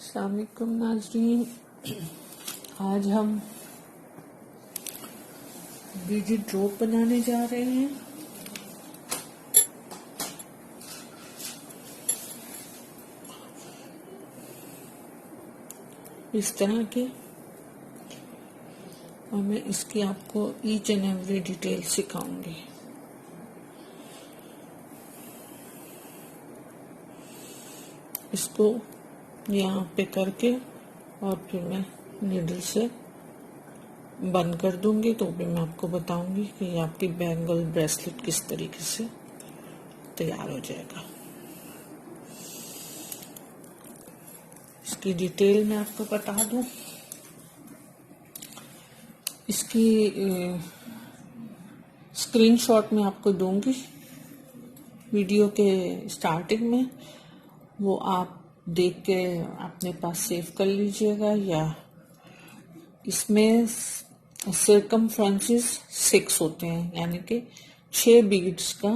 अस्सलाम वालेकुम नाज़रीन। आज हम बीजी ड्रॉप बनाने जा रहे हैं। इस तरह के, और मैं इसकी आपको ईच एंड एवरी डिटेल सिखाऊंगी। इसको यहाँ पे करके और फिर मैं नीडल से बंद कर दूंगी, तो भी मैं आपको बताऊंगी कि आपकी बैंगल ब्रेसलेट किस तरीके से तैयार हो जाएगा। इसकी डिटेल मैं आपको बता दूं। इसकी स्क्रीनशॉट मैं आपको दूंगी वीडियो के स्टार्टिंग में, वो आप देख के अपने पास सेव कर लीजिएगा। या इसमें सर्कमफ्रेंसेस 6 होते हैं, यानी कि 6 बीड्स का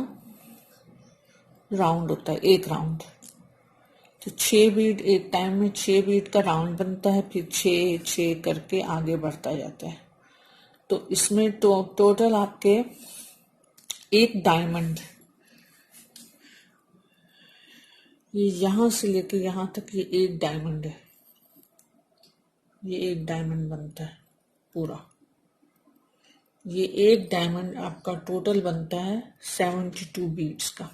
राउंड होता है, एक राउंड। तो 6 बीड एक टाइम में 6 बीड का राउंड बनता है, फिर 6 करके आगे बढ़ता जाता है। तो इसमें टोटल आपके एक डायमंड, ये यहां से लेके यहां तक ये एक डायमंड है। ये एक डायमंड बनता है पूरा। ये एक डायमंड आपका टोटल बनता है 72 बीड्स का।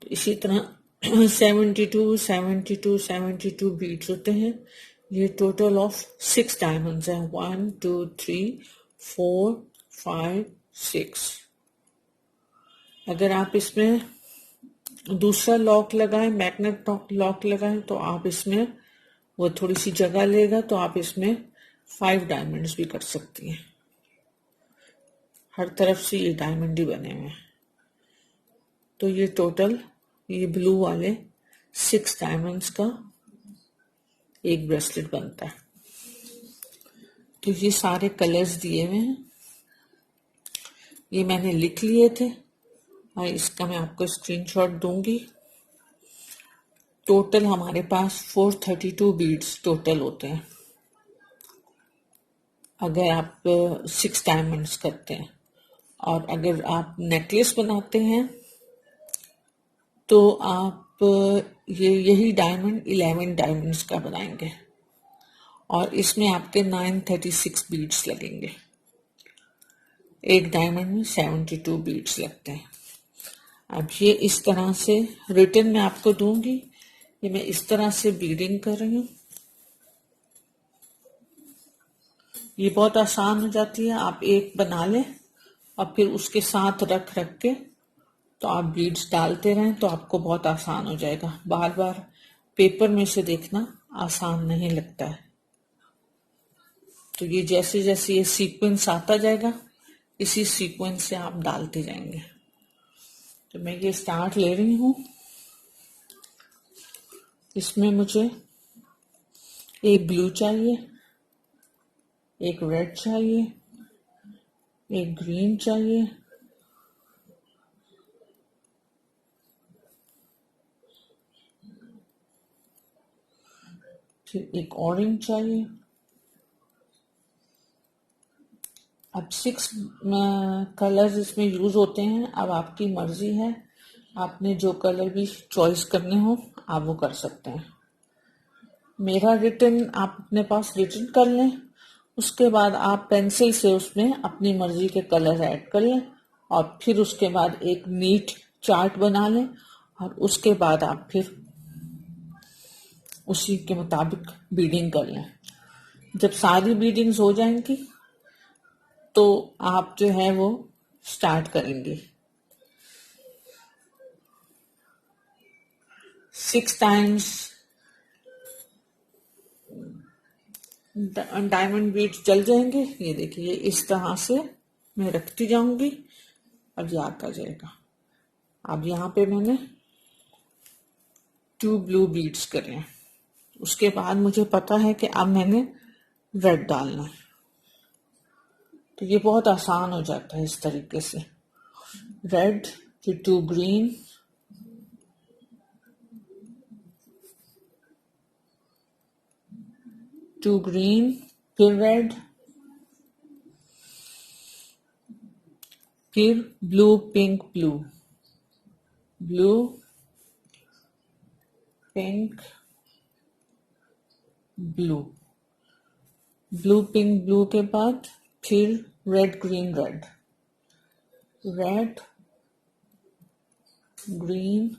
तो इसी तरह 72 बीड्स होते हैं। ये टोटल ऑफ 6 डायमंड्स हैं। 1 2 3 4 5 6। अगर आप इसमें दूसरा लॉक लगाएं, मैग्नेट लॉक लगाएं, तो आप इसमें वो थोड़ी सी जगह लेगा, तो आप इसमें 5 डायमंड्स भी कर सकती हैं। हर तरफ से ये डायमंड ही बने हुए हैं। तो ये टोटल ये ब्लू वाले 6 डायमंड्स का एक ब्रेसलेट बनता है। तो ये सारे कलर्स दिए हुए हैं, ये मैंने लिख लिए थे और इसका मैं आपको स्क्रीनशॉट दूंगी। टोटल हमारे पास 432 बीड्स टोटल होते हैं अगर आप 6 डायमंड्स करते हैं। और अगर आप नेकलेस बनाते हैं तो आप यही डायमंड 11 डायमंड्स का बनाएंगे, और इसमें आपके 936 बीड्स लगेंगे। एक डायमंड में 72 बीड्स लगते हैं। अब ये इस तरह से रिटर्न में आपको दूंगी। ये मैं इस तरह से बीडिंग कर रही हूँ। ये बहुत आसान हो जाती है। आप एक बना लें और फिर उसके साथ रख के तो आप बीड्स डालते रहें, तो आपको बहुत आसान हो जाएगा। बार बार पेपर में से देखना आसान नहीं लगता है। तो ये जैसे जैसे ये सीक्वेंस आता जाएगा, इसी सीक्वेंस से आप डालते जाएंगे। तो मैं ये स्टार्ट ले रही हूँ। इसमें मुझे एक ब्लू चाहिए, एक रेड चाहिए, एक ग्रीन चाहिए, फिर एक ऑरेंज चाहिए। अब 6 कलर्स इसमें यूज होते हैं। अब आपकी मर्जी है, आपने जो कलर भी चॉइस करने हो आप वो कर सकते हैं। मेरा रिटन आप अपने पास रिटन कर लें, उसके बाद आप पेंसिल से उसमें अपनी मर्जी के कलर ऐड कर लें, और फिर उसके बाद एक नीट चार्ट बना लें, और उसके बाद आप फिर उसी के मुताबिक बीडिंग कर लें। जब सारी बीडिंग्स हो जाएंगी तो आप जो है वो स्टार्ट करेंगे। 6 टाइम्स डायमंड बीड्स चल जाएंगे। ये देखिए, इस तरह से मैं रखती जाऊंगी और ये आता जाएगा। अब यहाँ पे मैंने 2 ब्लू बीड्स करे हैं। उसके बाद मुझे पता है कि अब मैंने रेड डालना है। तो ये बहुत आसान हो जाता है इस तरीके से। रेड, फिर 2 ग्रीन, 2 green, फिर red, फिर blue, pink, blue, blue, pink, blue, blue, pink, blue के बाद फिर red, green, red, red, green,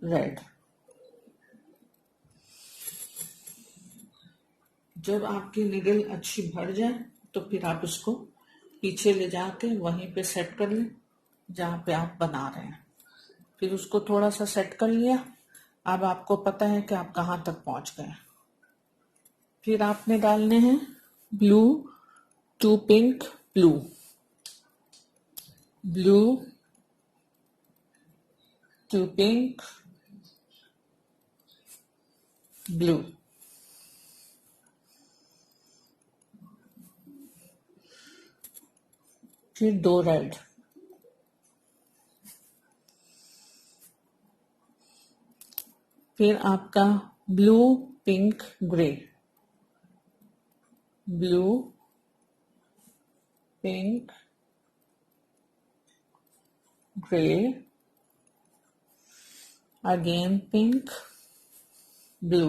red। जब आपकी निडल अच्छी भर जाए तो फिर आप इसको पीछे ले जाके वहीं पे सेट कर लें जहाँ पे आप बना रहे हैं। फिर उसको थोड़ा सा सेट कर लिया, अब आपको पता है कि आप कहाँ तक पहुंच गए। फिर आपने डालने हैं blue, 2 pink, blue, blue, 2 pink, blue, फिर 2 रेड, फिर आपका blue, pink, grey, blue, pink, grey, again pink, blue,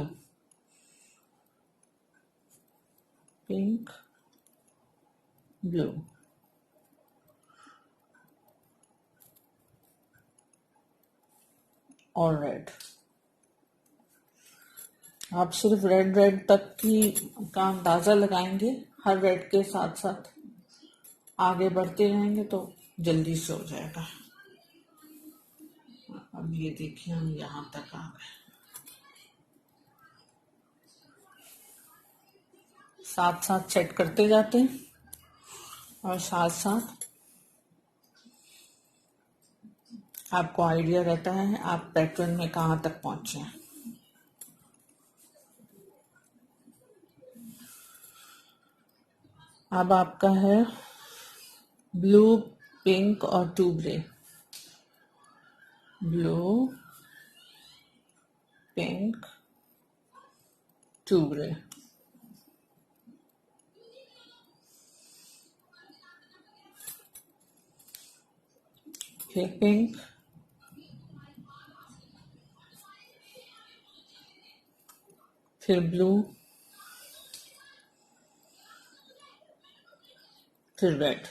pink, blue, और रेड। आप सिर्फ रेड रेड तक की का अंदाजा लगाएंगे, हर रेड के साथ साथ आगे बढ़ते रहेंगे तो जल्दी से हो जाएगा। अब ये देखिए हम यहाँ तक आ गए। साथ साथ सेट करते जाते हैं और साथ साथ आपको आइडिया रहता है आप पैटर्न में कहाँ तक पहुंचे हैं। अब आपका है ब्लू, पिंक और 2 ग्रे, ब्लू, पिंक, 2 ग्रे, फिर पिंक, फिर ब्लू, फिर रेड।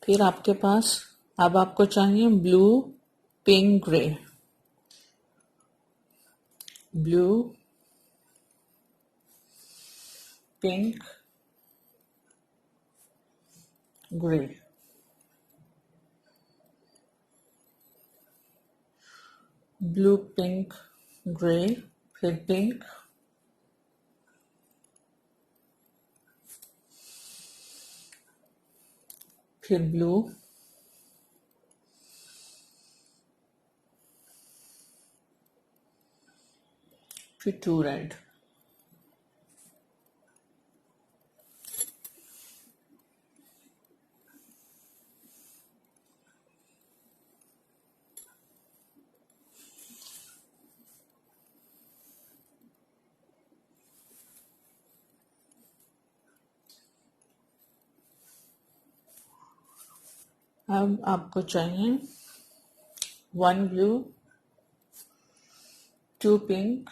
फिर आपके पास अब आपको चाहिए blue, pink, grey, blue, pink, grey, blue, pink, grey, फिर पिंक, फिर ब्लू, फिर 2 रेड। अब आपको चाहिए 1 blue, 2 pink,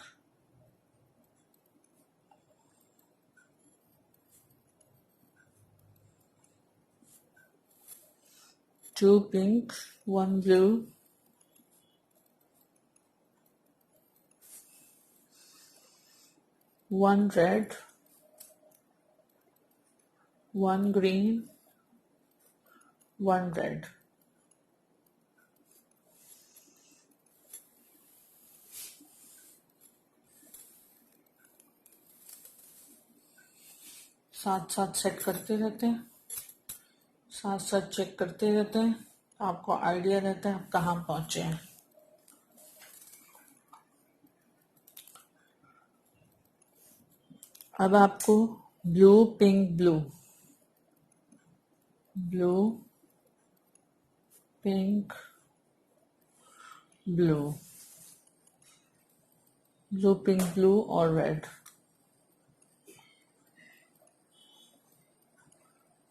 2 pink, 1 blue, 1 red, 1 green, 1 red. साथ साथ सेट करते रहते हैं, साथ साथ चेक करते रहते हैं, आपको आइडिया रहता है आप कहाँ पहुंचे हैं। अब आपको blue pink blue, blue pink blue, blue pink blue और red,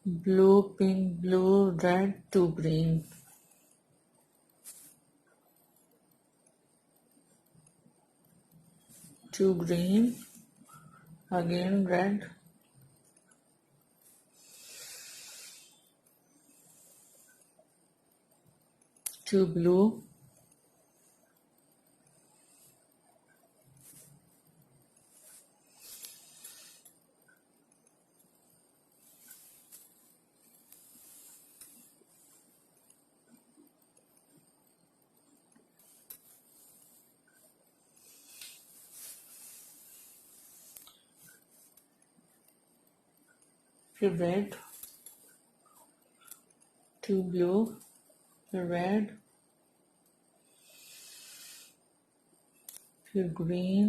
blue pink blue red to green, to green again red, to blue, फिर red, to blue, फिर red, फिर green,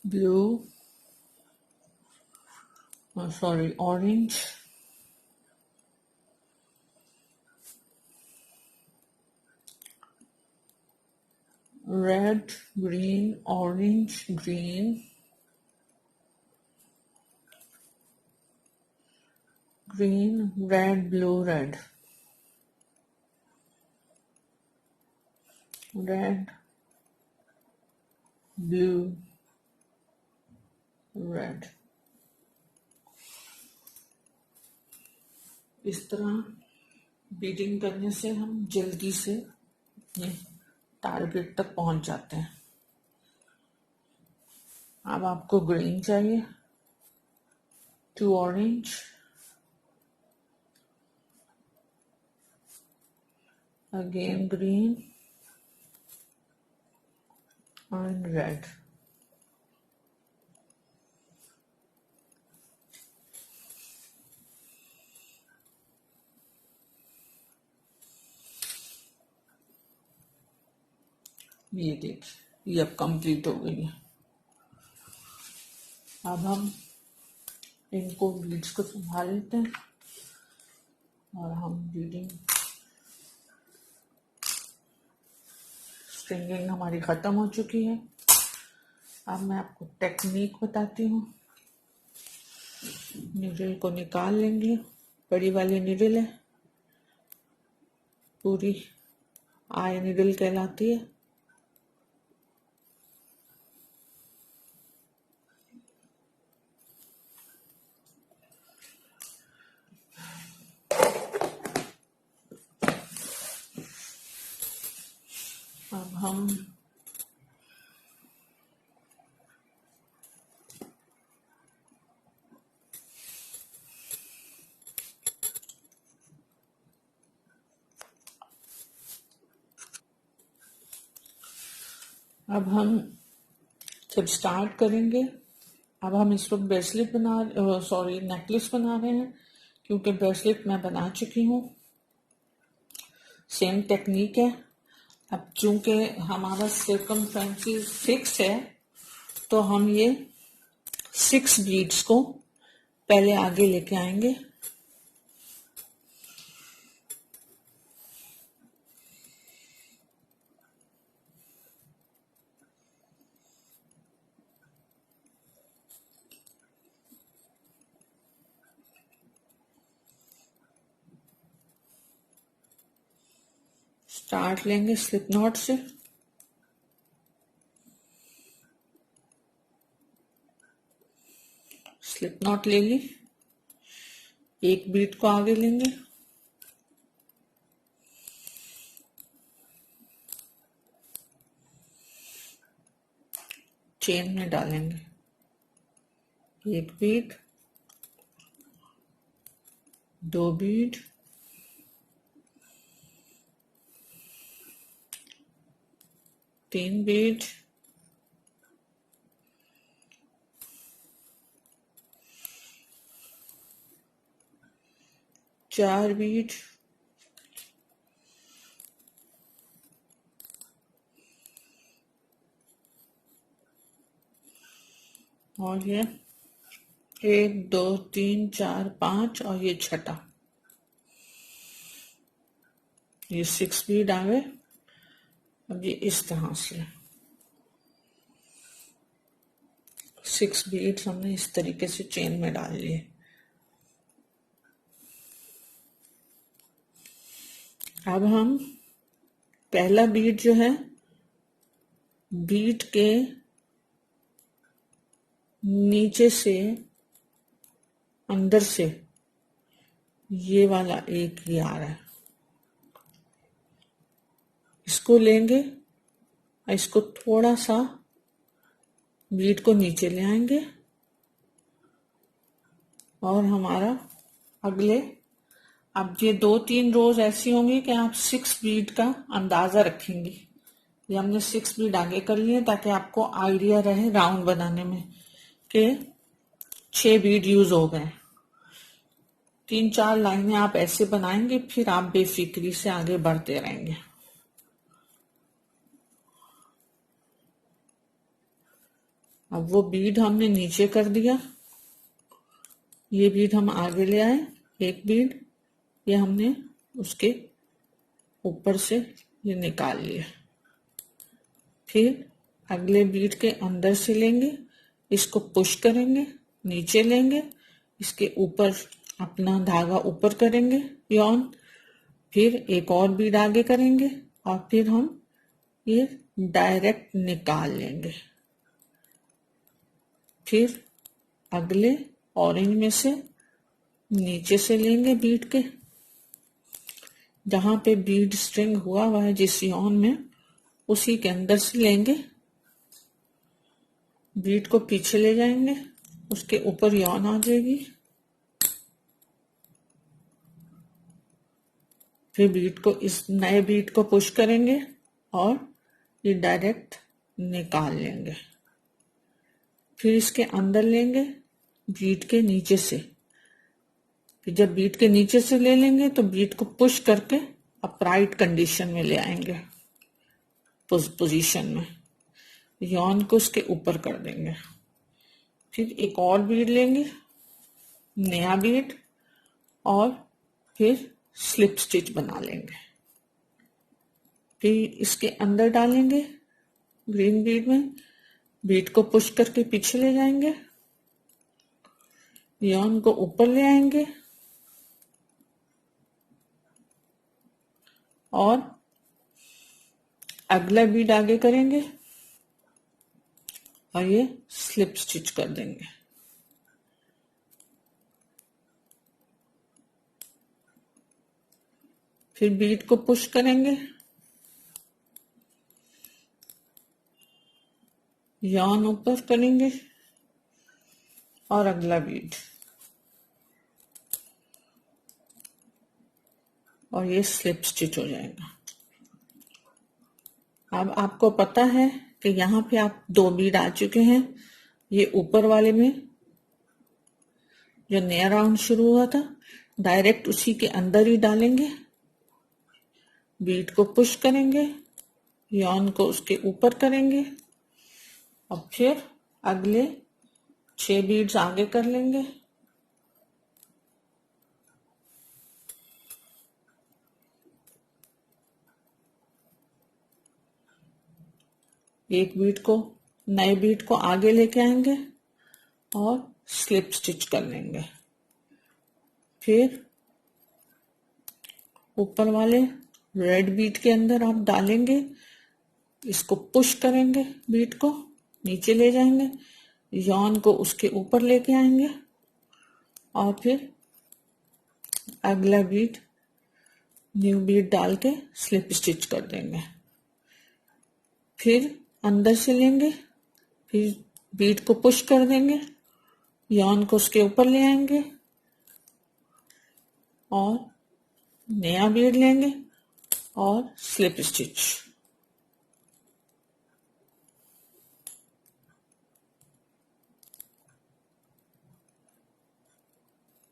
blue, sorry, orange, red, green, orange, green, green, red, blue, red, red, blue, red। इस तरह beading करने से हम जल्दी से अपने टारगेट तक पहुंच जाते हैं। अब आपको ग्रीन चाहिए, two orange, again green and red. ये देखिए, ये अब कंप्लीट हो गई है। अब हम इनको बीड्स को संभाल लेते हैं और हम बीडिंग स्ट्रिंगिंग हमारी खत्म हो चुकी है। अब मैं आपको टेक्निक बताती हूँ। नीडल को निकाल लेंगे, बड़ी वाली नीडल है, पूरी आई नीडल कहलाती है। अब हम जब स्टार्ट करेंगे, अब हम इस वक्त ब्रेसलेट नेकलेस बना रहे हैं, क्योंकि ब्रेसलेट मैं बना चुकी हूँ। सेम टेक्निक है। अब चूंकि हमारा सर्कमफ्रेंस फिक्स है, तो हम ये 6 बीड्स को पहले आगे लेके आएंगे। स्टार्ट लेंगे स्लिप नॉट से, स्लिप नॉट ले ली, एक बीट को आगे लेंगे, चेन में डालेंगे, एक बीट, 2 बीट, 3 बीट, 4 बीट, और ये 1 2 3 4 5 और ये छठा, ये 6 बीट आ गए। अब ये इस तरह से 6 बीट्स हमने इस तरीके से चेन में डाल लिए। अब हम पहला बीट जो है, बीट के नीचे से अंदर से ये वाला एक ही आ रहा है, इसको लेंगे और इसको थोड़ा सा बीट को नीचे ले आएंगे और हमारा अगले, अब ये 2-3 रोज ऐसी होंगी कि आप 6 बीट का अंदाजा रखेंगे। ये हमने 6 बीट आगे कर लिए ताकि आपको आइडिया रहे राउंड बनाने में कि 6 बीट यूज हो गए। 3-4 लाइनें आप ऐसे बनाएंगे, फिर आप बेफिक्री से आगे बढ़ते रहेंगे। अब वो बीट हमने नीचे कर दिया, ये बीट हम आगे ले आए, एक बीट ये हमने उसके ऊपर से ये निकाल लिया। फिर अगले बीट के अंदर से लेंगे, इसको पुश करेंगे, नीचे लेंगे, इसके ऊपर अपना धागा ऊपर करेंगे यॉन, फिर एक और बीट आगे करेंगे और फिर हम ये डायरेक्ट निकाल लेंगे। फिर अगले ऑरेंज में से नीचे से लेंगे बीट के, जहां पे बीड स्ट्रिंग हुआ हुआ है जिस यॉन में, उसी के अंदर से लेंगे, बीट को पीछे ले जाएंगे, उसके ऊपर यॉन आ जाएगी, फिर बीट को, इस नए बीट को पुश करेंगे और ये डायरेक्ट निकाल लेंगे। फिर इसके अंदर लेंगे बीट के नीचे से, फिर जब बीट के नीचे से ले लेंगे तो बीट को पुश करके अपराइट कंडीशन में ले आएंगे, पोजीशन में, यॉन को उसके ऊपर कर देंगे। फिर एक और बीट लेंगे, नया बीट, और फिर स्लिप स्टिच बना लेंगे। फिर इसके अंदर डालेंगे ग्रीन बीट में, बीट को पुश करके पीछे ले जाएंगे, यॉन को ऊपर ले आएंगे और अगला बीट आगे करेंगे और ये स्लिप स्टिच कर देंगे। फिर बीट को पुश करेंगे, यॉन ऊपर करेंगे और अगला बीट, और ये स्लिप स्टिच हो जाएगा। अब आपको पता है कि यहाँ पे आप 2 बीट आ चुके हैं। ये ऊपर वाले में जो नया राउंड शुरू हुआ था, डायरेक्ट उसी के अंदर ही डालेंगे, बीट को पुश करेंगे, यॉन को उसके ऊपर करेंगे और फिर अगले 6 बीट्स आगे कर लेंगे। एक बीट को, नए बीट को आगे लेके आएंगे और स्लिप स्टिच कर लेंगे। फिर ऊपर वाले रेड बीट के अंदर आप डालेंगे, इसको पुश करेंगे, बीट को नीचे ले जाएंगे, यॉन को उसके ऊपर लेके आएंगे और फिर अगला बीट, न्यू बीट डाल के स्लिप स्टिच कर देंगे। फिर अंदर से लेंगे, फिर बीट को पुश कर देंगे, यॉन को उसके ऊपर ले आएंगे और नया बीट लेंगे और स्लिप स्टिच।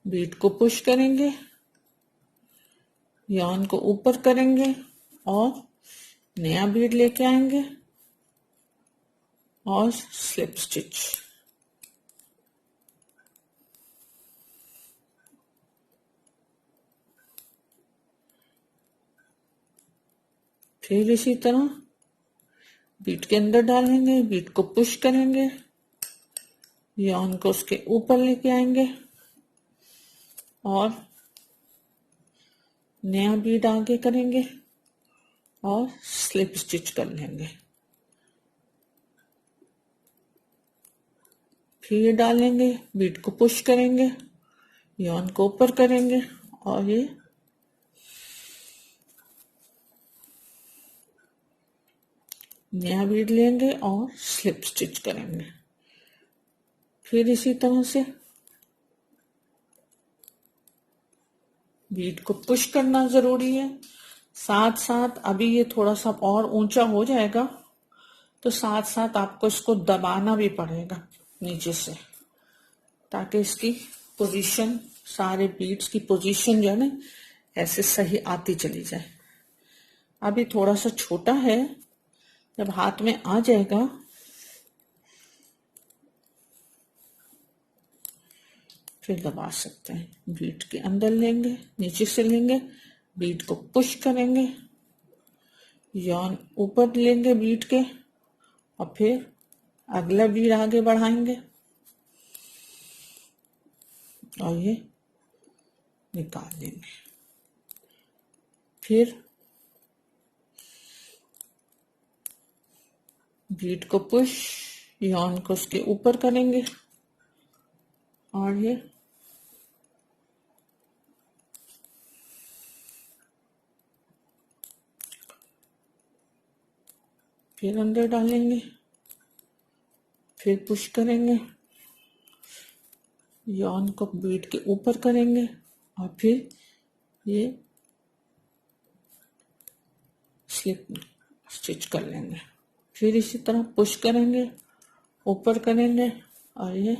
बीट को पुश करेंगे, यार्न को ऊपर करेंगे और नया बीट लेके आएंगे और स्लिप स्टिच। फिर इसी तरह बीट के अंदर डालेंगे, बीट को पुश करेंगे, यार्न को उसके ऊपर लेके आएंगे और नया बीट आगे करेंगे और स्लिप स्टिच कर लेंगे। फिर ये डालेंगे, बीट को पुश करेंगे, यार्न को ऊपर करेंगे और ये नया बीट लेंगे और स्लिप स्टिच करेंगे। फिर इसी तरह से बीट को पुश करना जरूरी है, साथ साथ अभी ये थोड़ा सा और ऊंचा हो जाएगा तो साथ साथ आपको इसको दबाना भी पड़ेगा नीचे से, ताकि इसकी पोजीशन, सारे बीट्स की पोजीशन जो है ना ऐसे सही आती चली जाए। अभी थोड़ा सा छोटा है, जब हाथ में आ जाएगा फिर दबा सकते हैं। बीट के अंदर लेंगे, नीचे से लेंगे, बीट को पुश करेंगे, यार्न ऊपर लेंगे बीट के और फिर अगला बीट आगे बढ़ाएंगे और ये निकाल लेंगे। फिर बीट को पुश, यार्न को उसके ऊपर करेंगे और ये फिर अंदर डालेंगे, फिर पुश करेंगे, यार्न को बीट के ऊपर करेंगे और फिर ये स्लिप स्टिच कर लेंगे। फिर इसी तरह पुश करेंगे, ऊपर करेंगे और ये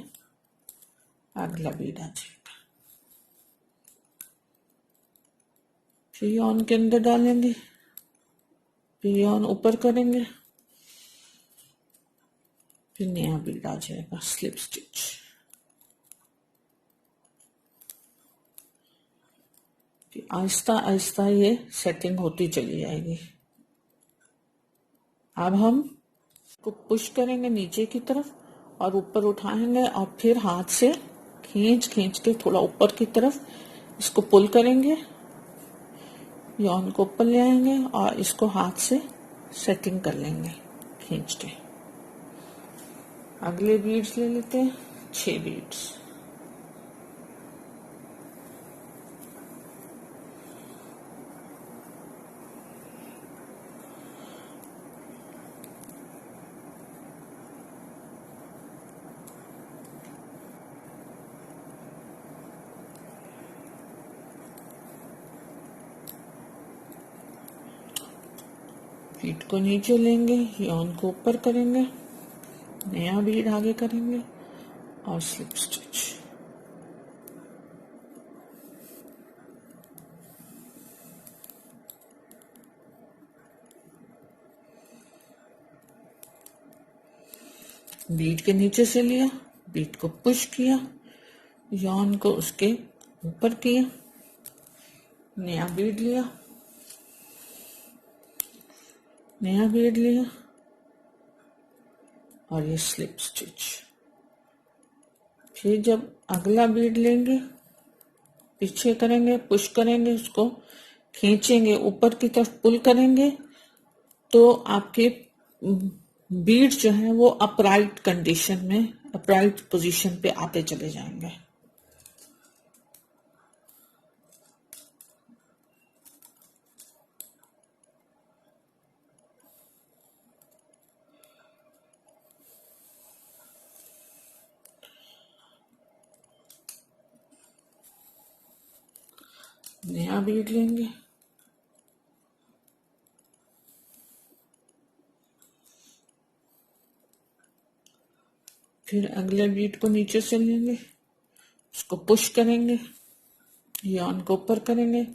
अगला बीट आ जाएगा। फिर यार्न के अंदर डालेंगे, फिर यार्न ऊपर करेंगे, फिर नया बीट आ जाएगा, स्लिप स्टिच। आहिस्ता आहिस्ता ये सेटिंग होती चली जाएगी। अब हम को पुश करेंगे नीचे की तरफ और ऊपर उठाएंगे और फिर हाथ से खींच खींच के थोड़ा ऊपर की तरफ इसको पुल करेंगे, यार्न को ऊपर ले आएंगे और इसको हाथ से सेटिंग कर लेंगे खींच के। अगले बीड्स ले लेते हैं, 6 बीड्स। बीट को नीचे लेंगे, यार्न को ऊपर करेंगे, नया बीट आगे करेंगे और स्लिप स्टिच। बीट के नीचे से लिया, बीट को पुश किया, यार्न को उसके ऊपर किया, नया बीट लिया, नया बीट लिया और ये स्लिप स्टिच। फिर जब अगला बीट लेंगे, पीछे करेंगे, पुश करेंगे, उसको खींचेंगे, ऊपर की तरफ पुल करेंगे तो आपके बीट जो है वो अपराइट कंडीशन में, अपराइट पोजीशन पे आते चले जाएंगे। नया बीट लेंगे, फिर अगले बीट को नीचे से लेंगे, इसको पुश करेंगे, यार्न को ऊपर करेंगे।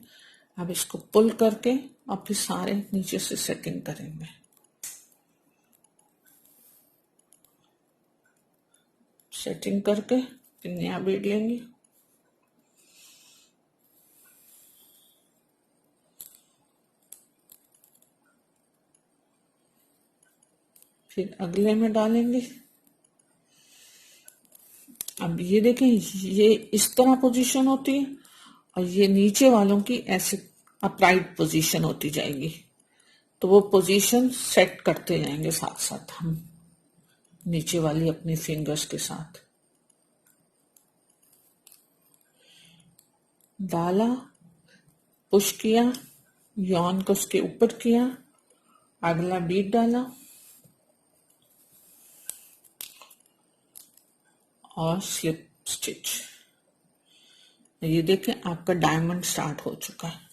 अब इसको पुल करके और फिर सारे नीचे से सेटिंग करेंगे। सेटिंग करके फिर नया बीड लेंगे। फिर अगले में डालेंगे। अब ये देखें, ये इस तरह पोजीशन होती है और ये नीचे वालों की ऐसे अपराइट पोजीशन होती जाएगी। तो वो पोजीशन सेट करते जाएंगे साथ साथ हम नीचे वाली अपनी फिंगर्स के साथ। डाला, पुश किया, यार्न को उसके ऊपर किया, अगला बीट डाला और स्लिप स्टिच। ये देखें, आपका डायमंड स्टार्ट हो चुका है।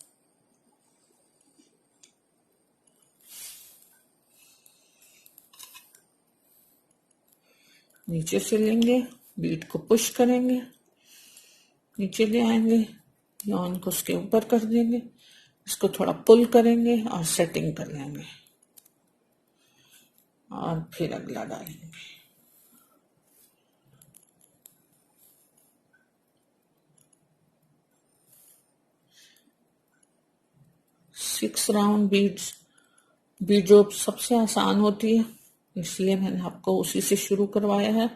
नीचे से लेंगे, बीट को पुश करेंगे, नीचे ले आएंगे, यार्न को उसके ऊपर कर देंगे, इसको थोड़ा पुल करेंगे और सेटिंग कर लेंगे और फिर अगला डालेंगे। सिक्स राउंड बीट जो सबसे आसान होती है, इसलिए मैंने आपको उसी से शुरू करवाया है।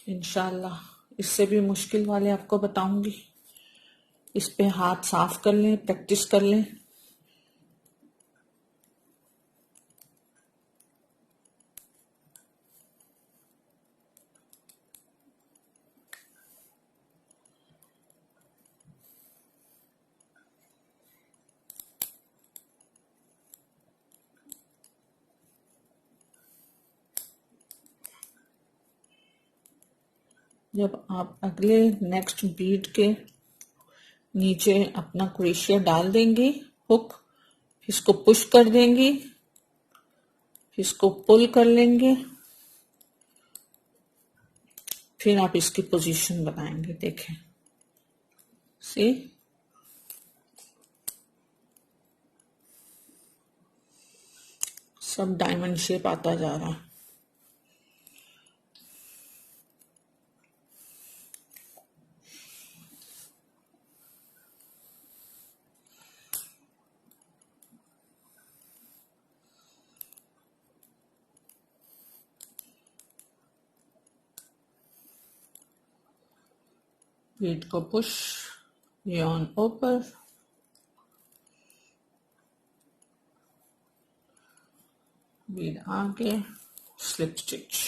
इंशाल्लाह इससे भी मुश्किल वाले आपको बताऊंगी। इस पे हाथ साफ कर लें, प्रैक्टिस कर लें। जब आप अगले नेक्स्ट बीट के नीचे अपना क्रोशिया डाल देंगे, हुक, इसको पुश कर देंगे, इसको पुल कर लेंगे, फिर आप इसकी पोजीशन बनाएंगे। देखें, सी सब डायमंड शेप आता जा रहा है। बीट को पुश, यार्न ऊपर, बीट आगे, स्लिप स्टिच।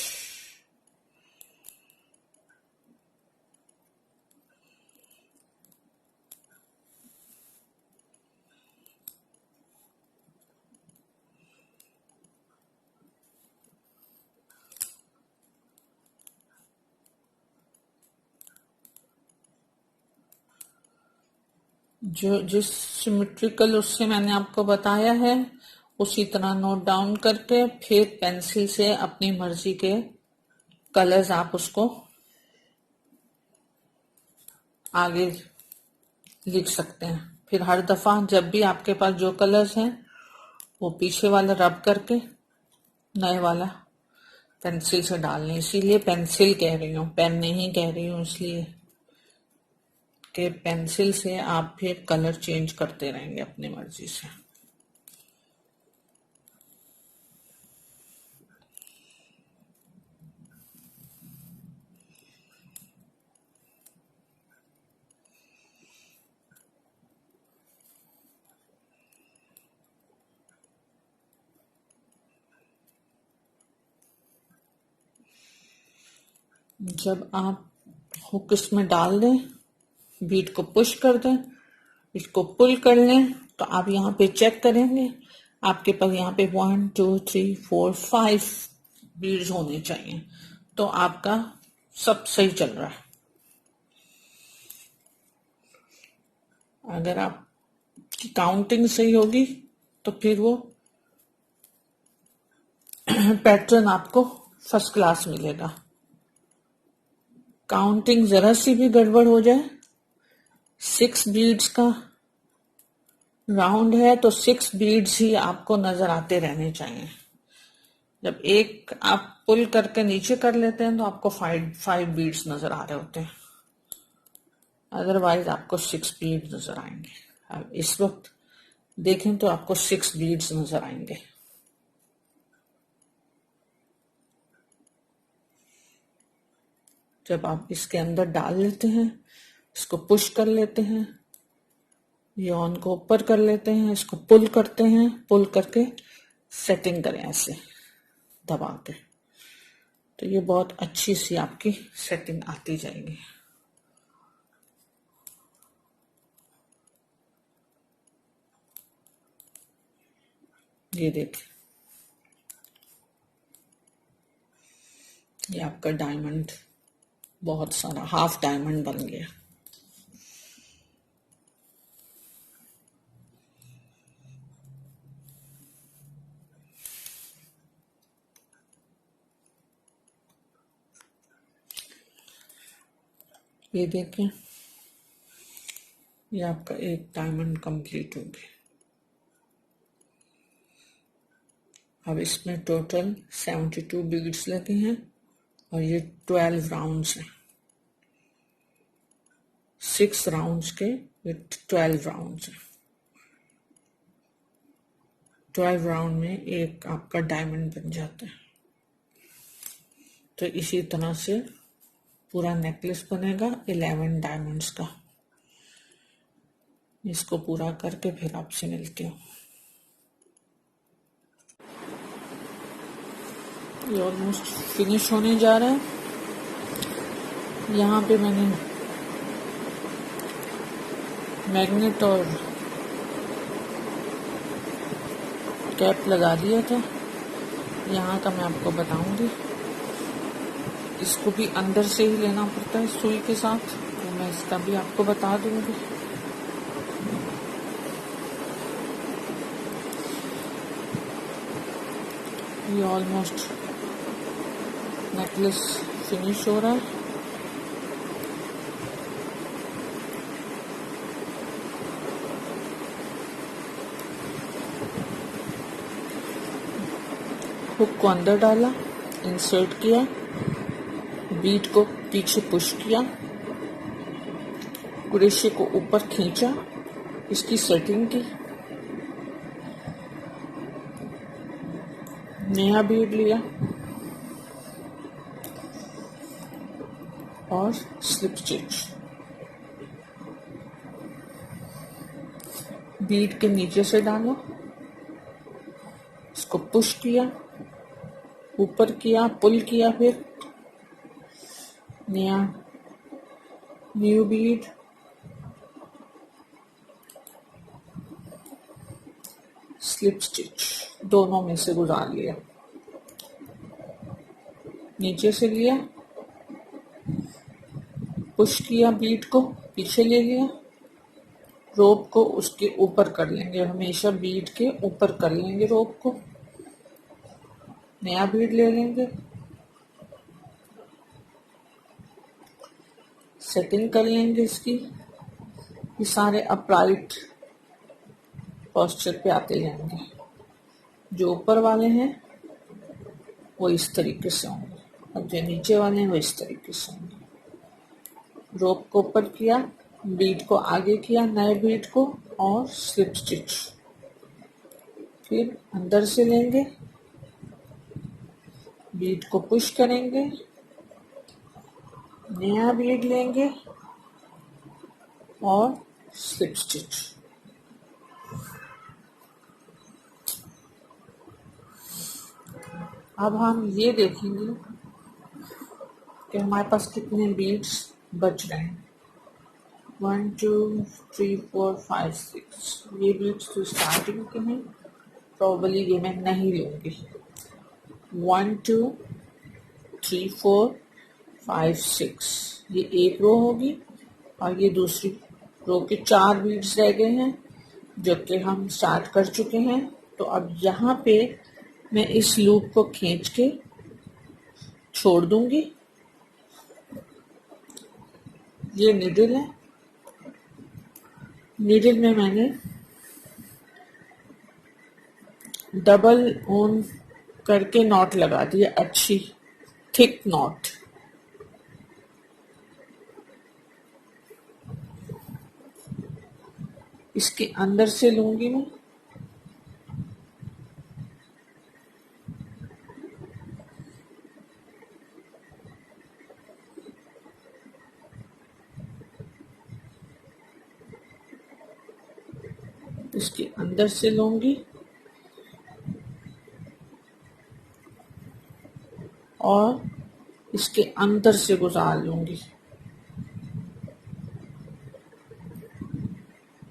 जो जिस सिमेट्रिकल उससे मैंने आपको बताया है, उसी तरह नोट डाउन करके फिर पेंसिल से अपनी मर्जी के कलर्स आप उसको आगे लिख सकते हैं। फिर हर दफा जब भी आपके पास जो कलर्स हैं वो पीछे वाला रब करके नए वाला पेंसिल से डालने। इसीलिए पेंसिल कह रही हूँ, पेन नहीं कह रही हूँ, इसलिए कि पेंसिल से आप फिर कलर चेंज करते रहेंगे अपनी मर्जी से। जब आप हुक इसमें डाल दें, बीट को पुश कर दें, इसको पुल कर लें, तो आप यहाँ पे चेक करेंगे, आपके पास यहाँ पे 1 2 3 4 5 बीड्स होने चाहिए। तो आपका सब सही चल रहा है। अगर आपकी काउंटिंग सही होगी तो फिर वो पैटर्न आपको फर्स्ट क्लास मिलेगा। काउंटिंग जरा सी भी गड़बड़ हो जाए, 6 बीड्स का राउंड है तो 6 बीड्स ही आपको नजर आते रहने चाहिए। जब एक आप पुल करके नीचे कर लेते हैं तो आपको 5 बीड्स नजर आ रहे होते हैं, अदरवाइज आपको 6 बीड्स नजर आएंगे। अब इस वक्त देखें तो आपको 6 बीड्स नजर आएंगे। जब आप इसके अंदर डाल लेते हैं, इसको पुश कर लेते हैं, यॉन को ऊपर कर लेते हैं, इसको पुल करते हैं, पुल करके सेटिंग करें ऐसे दबा के, तो ये बहुत अच्छी सी आपकी सेटिंग आती जाएगी। ये देखिए, ये आपका डायमंड बहुत सारा हाफ डायमंड बन गया। ये देखें, ये आपका एक डायमंड कंप्लीट हो गया। अब इसमें टोटल 72 बीड्स लगे हैं और ये 12 राउंड्स हैं, 6 राउंड्स के ये 12 राउंड्स हैं। 12 राउंड में एक आपका डायमंड बन जाता है। तो इसी तरह से पूरा नेकलेस बनेगा 11 डायमंड्स का। इसको पूरा करके फिर आपसे मिलती हूँ। ये ऑलमोस्ट फिनिश होने जा रहा है। यहाँ पे मैंने मैग्नेट और कैप लगा दिया था, यहाँ का मैं आपको बताऊंगी। इसको भी अंदर से ही लेना पड़ता है सुई के साथ, तो मैं इसका भी आपको बता दूंगी। ये ऑलमोस्ट नेकलेस फिनिश हो रहा है। हुक को अंदर डाला, इंसर्ट किया, बीट को पीछे पुश किया, क्रोशे को ऊपर खींचा, इसकी सेटिंग की, नया बीड लिया और स्लिप स्टिच। बीड के नीचे से डालो, इसको पुश किया, ऊपर किया, पुल किया, फिर न्यू बीड, स्लिप स्टिच दोनों में से गुजार लिया, नीचे से लिया, पुश किया, बीट को पीछे ले लिया, रोप को उसके ऊपर कर लेंगे, हमेशा बीट के ऊपर कर लेंगे रोप को, नया बीट ले लेंगे, सेटिंग कर लेंगे इसकी। ये सारे अपराइट पोस्चर पे आते जाएंगे। जो ऊपर वाले हैं वो इस तरीके से होंगे और जो नीचे वाले हैं वो इस तरीके से होंगे। रोप को ऊपर किया, बीट को आगे किया, नए बीट को, और स्लिप स्टिच। फिर अंदर से लेंगे, बीट को पुश करेंगे, नया बीट लेंगे और स्लिप स्टिच। अब हम ये देखेंगे कि हमारे पास कितने बीट्स बच रहे हैं। 1 2 3 4 5 6, ये बीट्स तो स्टार्टिंग के हैं, प्रॉबली ये मैं नहीं लूंगी। 1 2 3 4 5 6, ये एक रो होगी और ये दूसरी रो के 4 बीट्स रह गए हैं जो कि हम स्टार्ट कर चुके हैं। तो अब यहाँ पे मैं इस लूप को खींच के छोड़ दूंगी ये नीडल है, नीडल में मैंने डबल ऑन करके नॉट लगा दिया, अच्छी थिक नॉट। इसके अंदर से लूंगी मैं, इसके अंदर से लूंगी और इसके अंदर से गुजार लूंगी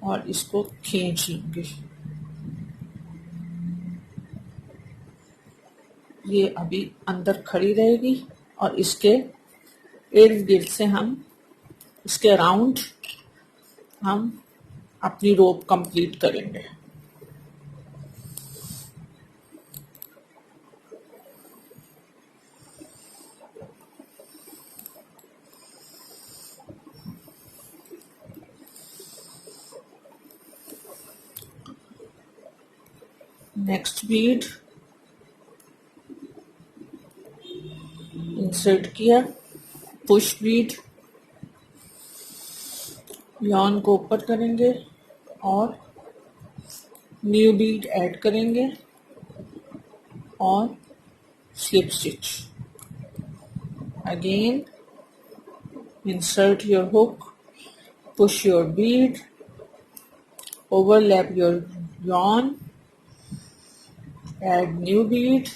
और इसको खींच लूंगी। ये अभी अंदर खड़ी रहेगी और इसके इर्द गिर्द से हम, इसके अराउंड हम अपनी रोप कंप्लीट करेंगे। नेक्स्ट बीड इंसर्ट किया, पुश बीड, यार्न को ऊपर करेंगे और न्यू बीड ऐड करेंगे और slip stitch. Again, insert your hook, push your bead, overlap your yarn, add new bead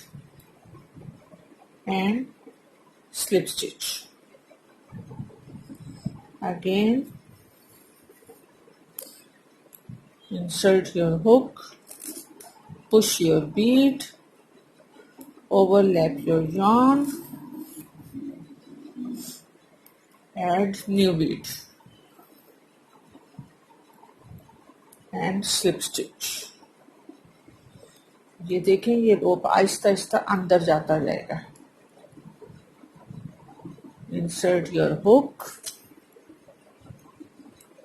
and slip stitch. Again, insert your hook, push your bead, overlap your yarn, add new bead and slip stitch. ये देखें, ये रोप आहिस्ता आहिस्ता अंदर जाता जाएगा। Insert your hook,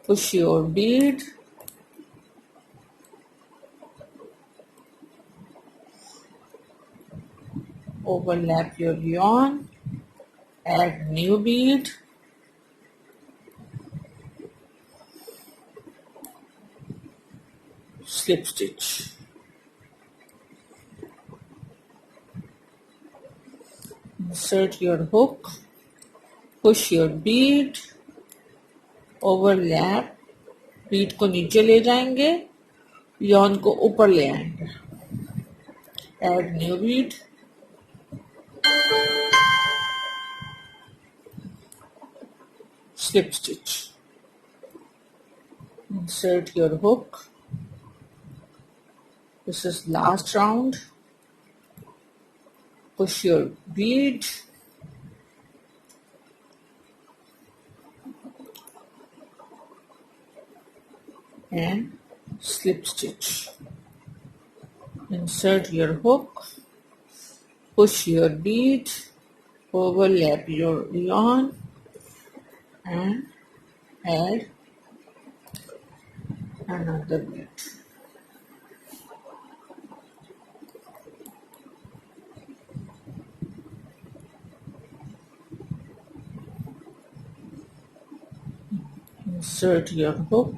push your bead, overlap your yarn, add new bead, slip stitch. Insert your hook, push your bead, overlap, Beed को नीचे ले जाएंगे, yarn को ऊपर ले आएंगे, add new bead, slip stitch. Insert your hook. This is last round. Push your bead, and slip stitch. Insert your hook, push your bead, overlap your yarn and add another bead. Insert your hook,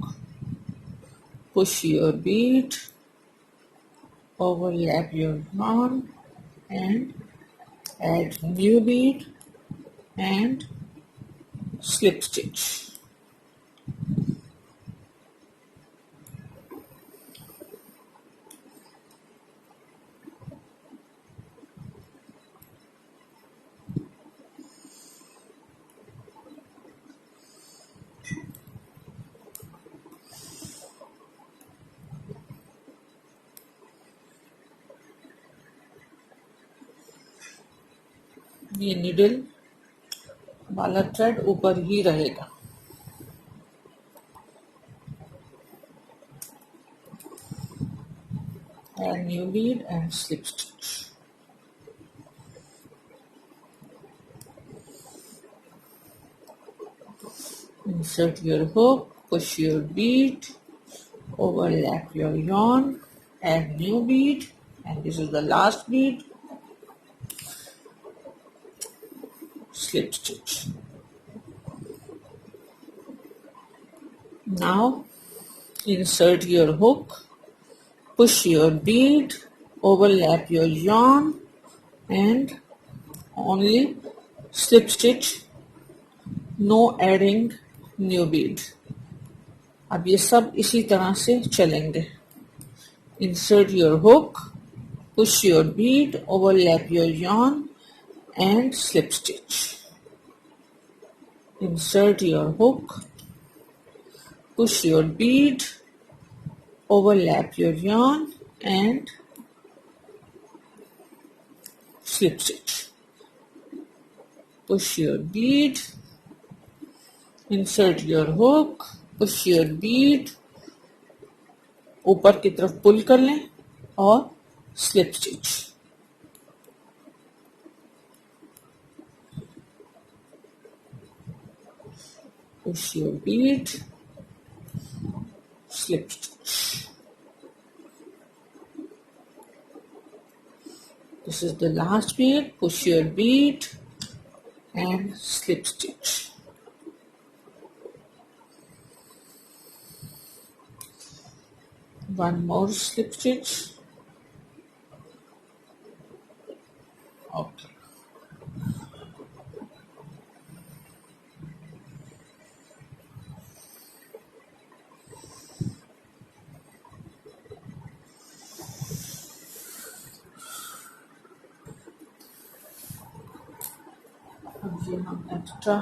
push your bead, overlap your yarn and add new bead and slip stitch. ये needle वाला thread ऊपर ही रहेगा। Add new bead and slip stitch. insert your hook, push your bead, overlap your yarn, add new bead, and this is the last bead, slip stitch. Now insert your hook, push your bead, overlap your yarn, and only slip stitch, no adding new bead. अब ये सब इसी तरह से चलेंगे. Insert your hook, push your bead, overlap your yarn, and slip stitch. Insert your hook, push your bead, overlap your yarn, and slip stitch. Push your bead, insert your hook, push your bead, ऊपर की तरफ पुल कर लें और slip stitch. Push your bead, slip stitch. This is the last bead. Push your bead and slip stitch. One more slip stitch. Okay. अब ये हम extra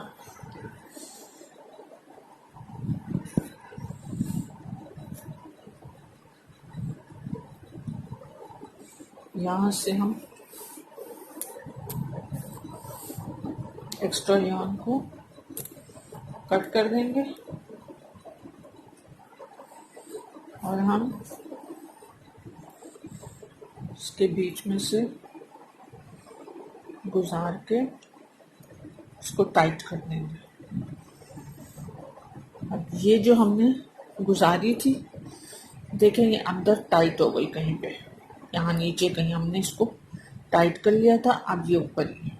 यहाँ से हम एक्स्ट्रा yarn को कट कर देंगे और हम इसके बीच में से गुजार के इसको टाइट कर देंगे. अब ये जो हमने गुजारी थी, देखेंगे अंदर टाइट हो गई कहीं पे, यहाँ नीचे कहीं हमने इसको टाइट कर लिया था. अब ये ऊपर ही है,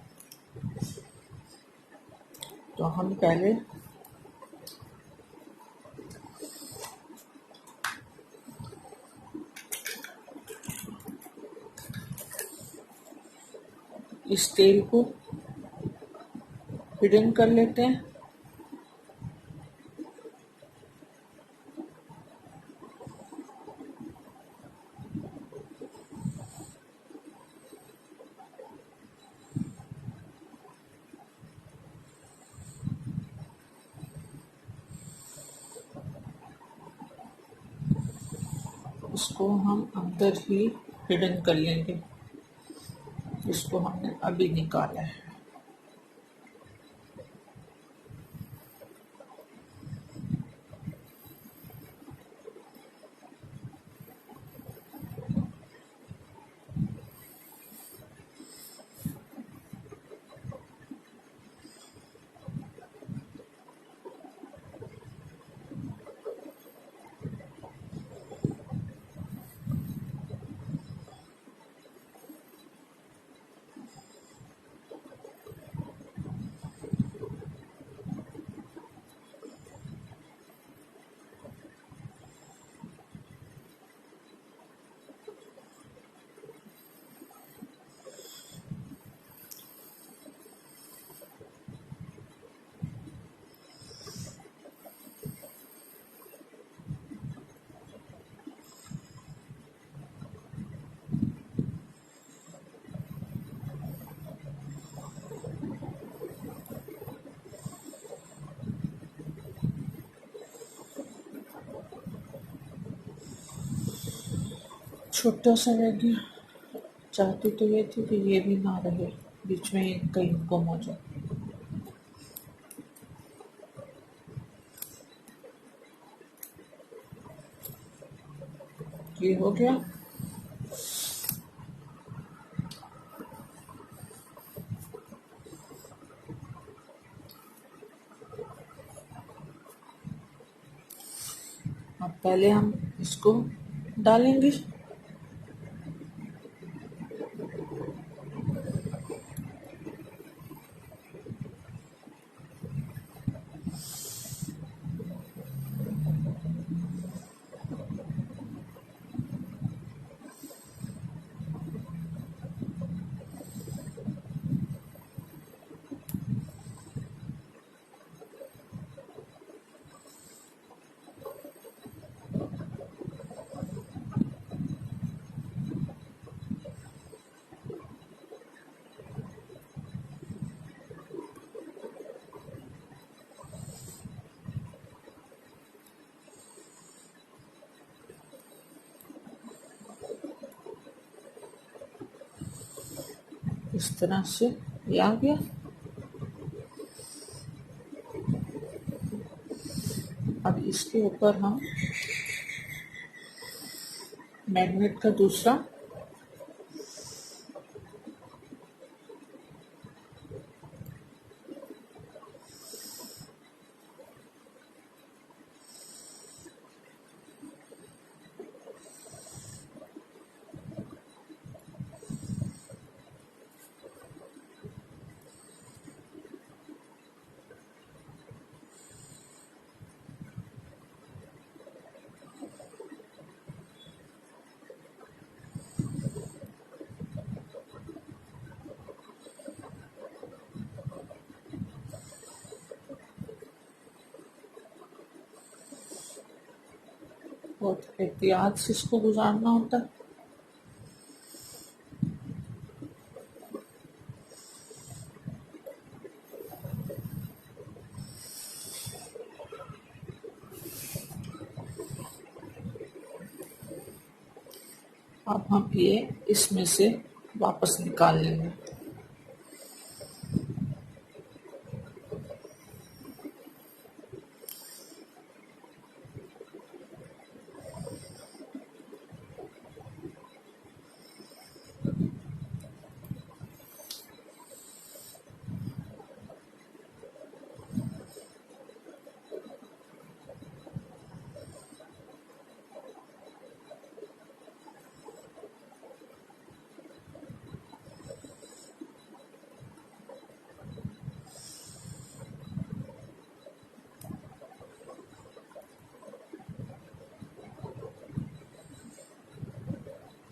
तो हम पहले इस टेल को हिडन कर लेते हैं. इसको हम अंदर ही हिडन कर लेंगे. इसको हमने अभी निकाला है. छोटा सा रह गया. चाहती तो ये थी कि ये भी ना रहे, बीच में कहीं गुम हो जाए. ये हो गया. पहले हम इसको डालेंगे। इस तरह से ये आ गया। अब इसके ऊपर हम मैग्नेट का दूसरा बहुत एहतियात से इसको गुजारना होता है। अब हम ये इसमें से वापस निकाल लेंगे।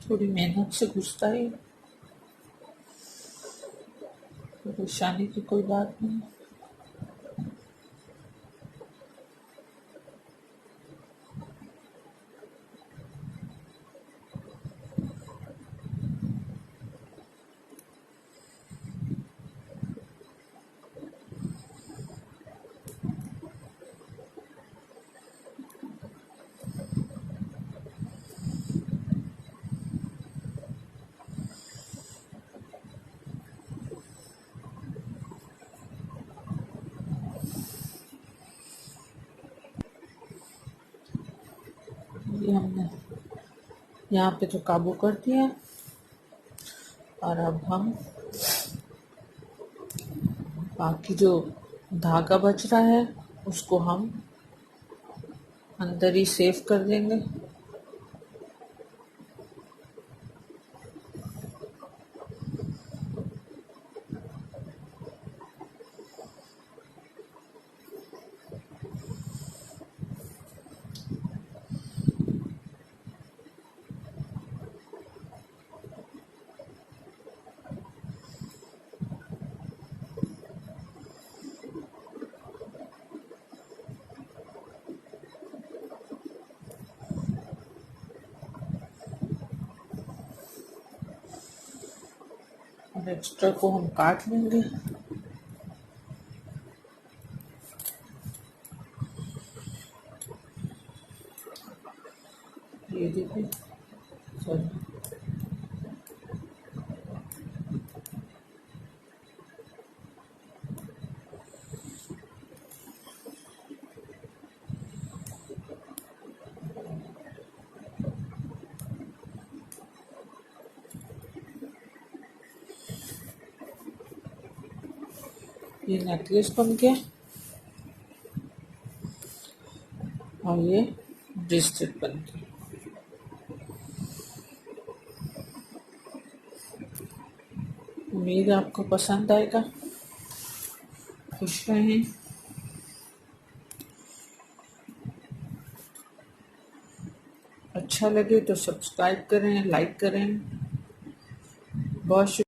थोड़ी मेहनत से घुसता है, परेशानी की कोई बात नहीं। ये हमने यहाँ पे तो काबू कर दिया। और अब हम बाकी जो धागा बच रहा है उसको हम अंदर ही सेव कर देंगे। और एक्स्ट्रा को हम काट लेंगे। ये देखिए, सॉरी, ये नेकलेस बन गया और ये विस्तृत बनती है। उम्मीद है आपको पसंद आएगा। खुश रहें। अच्छा लगे तो सब्सक्राइब करें, लाइक करें। बहुत शुक्रिया।